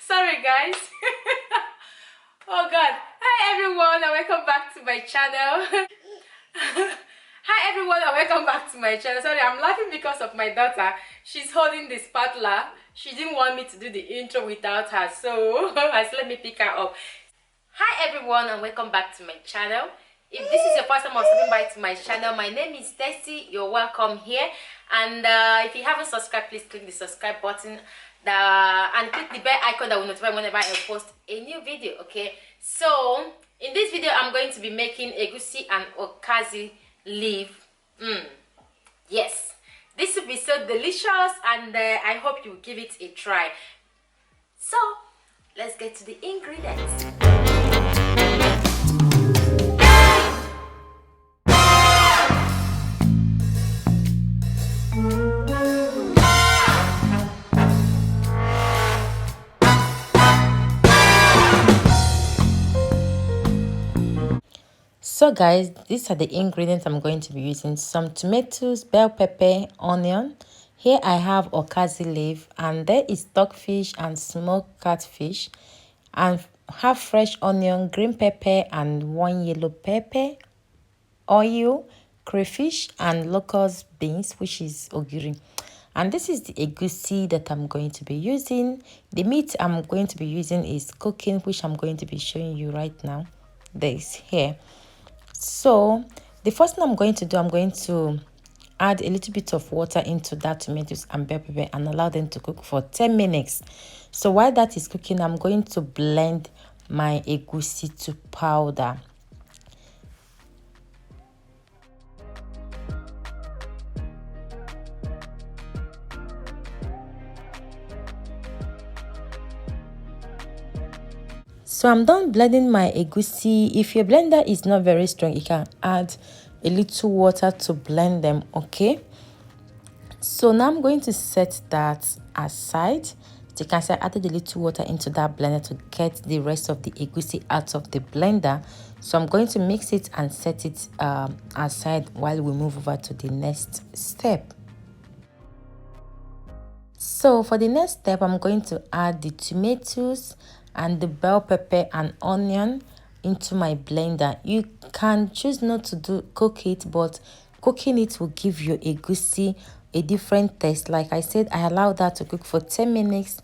Sorry guys. Oh god. Hi everyone and welcome back to my channel. Hi everyone and welcome back to my channel. Sorry, I'm laughing because of my daughter. She's holding the spatula. She didn't want me to do the intro without her, so I said let me pick her up. Hi everyone and welcome back to my channel. If this is your first time of stopping by to my channel, my name is Tessy. You're welcome here. And if you haven't subscribed, please click the subscribe button and click the bell icon that will notify whenever I post a new video. Okay, so in this video I'm going to be making Egusi and Okazi leaf. Yes, this will be so delicious, and I hope you will give it a try. So let's get to the ingredients. So guys, these are the ingredients I'm going to be using: some tomatoes, bell pepper, onion. Here I have Okazi leaf, and there is stockfish and smoked catfish, and have fresh onion, green pepper and one yellow pepper, oil, crayfish and locust beans, which is ogiri. And this is the egusi that I'm going to be using. The meat I'm going to be using is cooking, which I'm going to be showing you right now. This here. So the first thing I'm going to do, I'm going to add a little bit of water into that tomatoes and bell pepper and allow them to cook for 10 minutes. So while that is cooking, I'm going to blend my egusi to powder. So I'm done blending my egusi. If your blender is not very strong, you can add a little water to blend them, okay? So now I'm going to set that aside. So you can see I added a little water into that blender to get the rest of the egusi out of the blender. So I'm going to mix it and set it aside while we move over to the next step. So for the next step, I'm going to add the tomatoes and the bell pepper and onion into my blender. You can choose not to cook it, but cooking it will give you egusi a different taste. Like I said, I allow that to cook for 10 minutes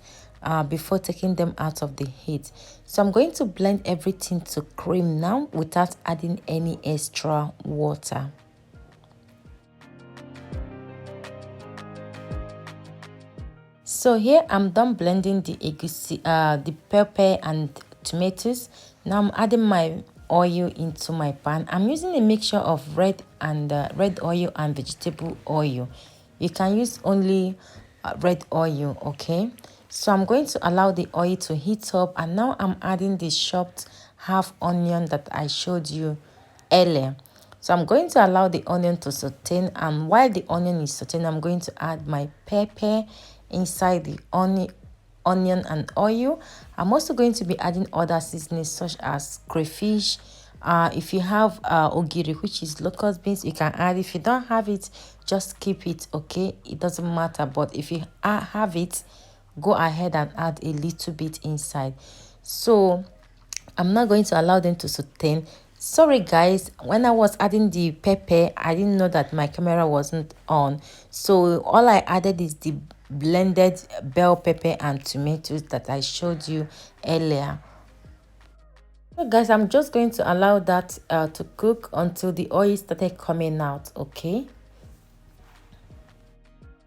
before taking them out of the heat. So I'm going to blend everything to cream now without adding any extra water. So here I'm done blending the egusi, the pepper and tomatoes. Now I'm adding my oil into my pan. I'm using a mixture of red oil and vegetable oil. You can use only red oil, okay? So I'm going to allow the oil to heat up, and now I'm adding the chopped half onion that I showed you earlier. So I'm going to allow the onion to saute, and while the onion is sauteing, I'm going to add my pepper inside the onion and oil. I'm also going to be adding other seasonings such as crayfish. If you have ogiri, which is locust beans, you can add. If you don't have it, just keep it, okay? It doesn't matter. But if you have it, go ahead and add a little bit inside. So I'm not going to allow them to saute. Sorry guys, when I was adding the pepper, I didn't know that my camera wasn't on. So all I added is the blended bell pepper and tomatoes that I showed you earlier. So guys, I'm just going to allow that to cook until the oil started coming out, okay?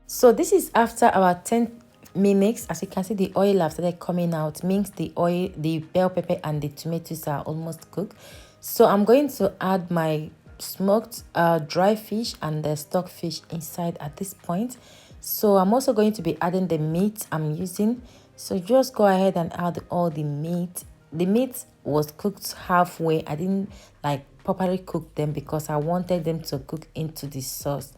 So this is after our 10 minutes. As you can see, the oil have started coming out, means the oil, the bell pepper and the tomatoes are almost cooked. So I'm going to add my smoked dry fish and the stockfish inside at this point. So I'm also going to be adding the meat I'm using. So just go ahead and add all the meat. The meat was cooked halfway. I didn't like properly cook them because I wanted them to cook into the sauce,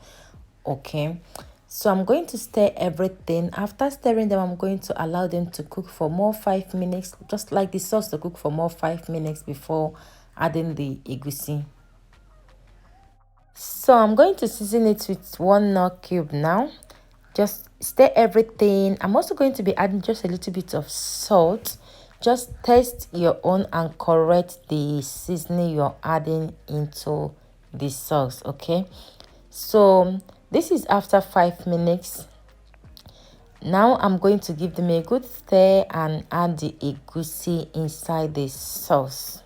okay? So I'm going to stir everything. After stirring them, I'm going to allow them to cook for more 5 minutes, just like the sauce to cook for more 5 minutes before adding the egusi. So I'm going to season it with 1 nut cube now. Just stir everything. I'm also going to be adding just a little bit of salt. Just taste your own and correct the seasoning you're adding into the sauce. Okay, so this is after 5 minutes. Now I'm going to give them a good stir and add the egusi inside the sauce.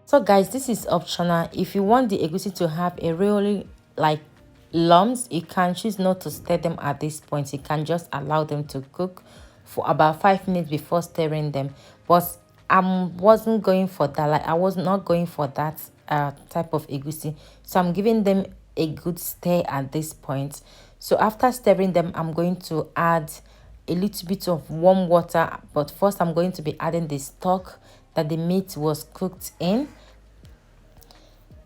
So guys, this is optional. If you want the egusi to have a really like lumps, you can choose not to stir them at this point. You can just allow them to cook for about 5 minutes before stirring them. But I wasn't going for that. Like I was not going for that type of egusi. So I'm giving them a good stir at this point. So after stirring them, I'm going to add a little bit of warm water. But first, I'm going to be adding the stock that the meat was cooked in.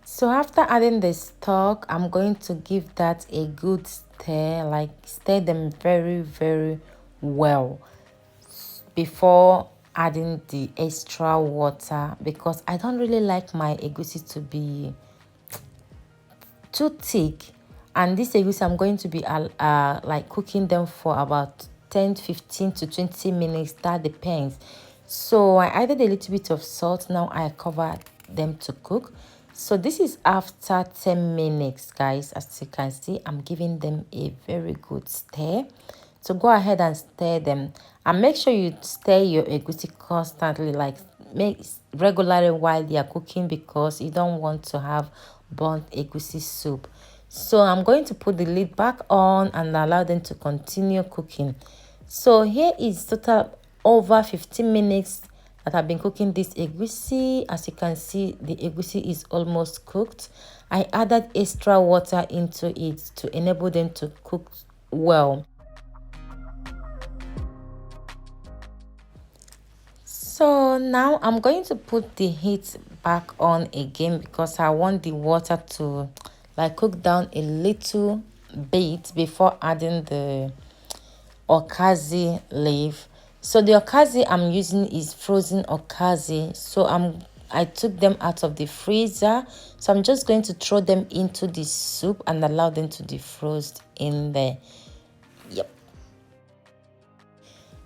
So after adding the stock, I'm going to give that a good stir, like stir them very well before adding the extra water, because I don't really like my egusi to be too thick. And this egusi, I'm going to be like cooking them for about 10-15 to 20 minutes. That depends. So I added a little bit of salt. Now I covered them to cook. So this is after 10 minutes, guys. As you can see, I'm giving them a very good stir. So go ahead and stir them, and make sure you stir your egusi constantly, like make regularly while they are cooking, because you don't want to have burnt egusi soup. So I'm going to put the lid back on and allow them to continue cooking. So here is total over 15 minutes that I've been cooking this egusi. As you can see, the egusi is almost cooked. I added extra water into it to enable them to cook well. So now I'm going to put the heat back on again, because I want the water to like cook down a little bit before adding the Okazi leaf. So the Okazi I'm using is frozen Okazi. So I took them out of the freezer. So I'm just going to throw them into the soup and allow them to defrost in there. Yep.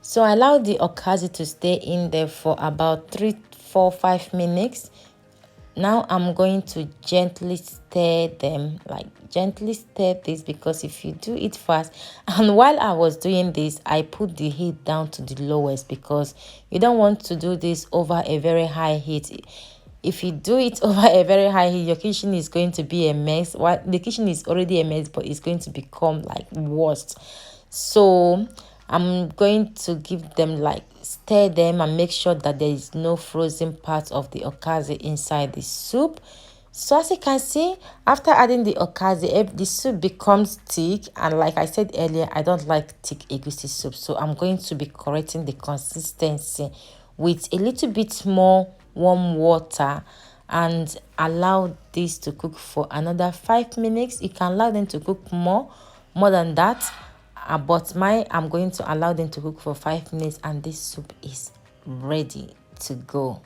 So I allowed the Okazi to stay in there for about 3, 4, 5 minutes. Now I'm going to gently stir them, like gently stir this, because if you do it fast, and while I was doing this, I put the heat down to the lowest, because you don't want to do this over a very high heat. If you do it over a very high heat, your kitchen is going to be a mess. Well, the kitchen is already a mess, but it's going to become like worse. So I'm going to give them, like stir them and make sure that there is no frozen part of the Okazi inside the soup. So as you can see, after adding the Okazi, the soup becomes thick, and like I said earlier, I don't like thick egusi soup. So I'm going to be correcting the consistency with a little bit more warm water, and allow this to cook for another 5 minutes. You can allow them to cook more than that, but I'm going to allow them to cook for 5 minutes, and this soup is ready to go.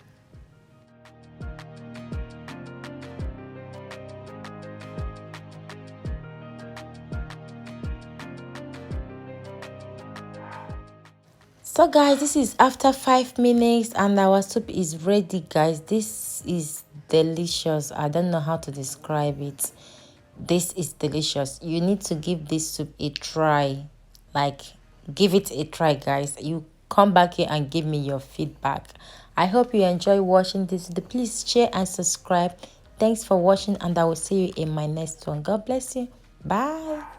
So guys, this is after 5 minutes and our soup is ready, guys. This is delicious. I don't know how to describe it. This is delicious. You need to give this soup a try. Like, give it a try, guys. You come back here and give me your feedback. I hope you enjoy watching this video. Please share and subscribe. Thanks for watching, and I will see you in my next one. God bless you. Bye.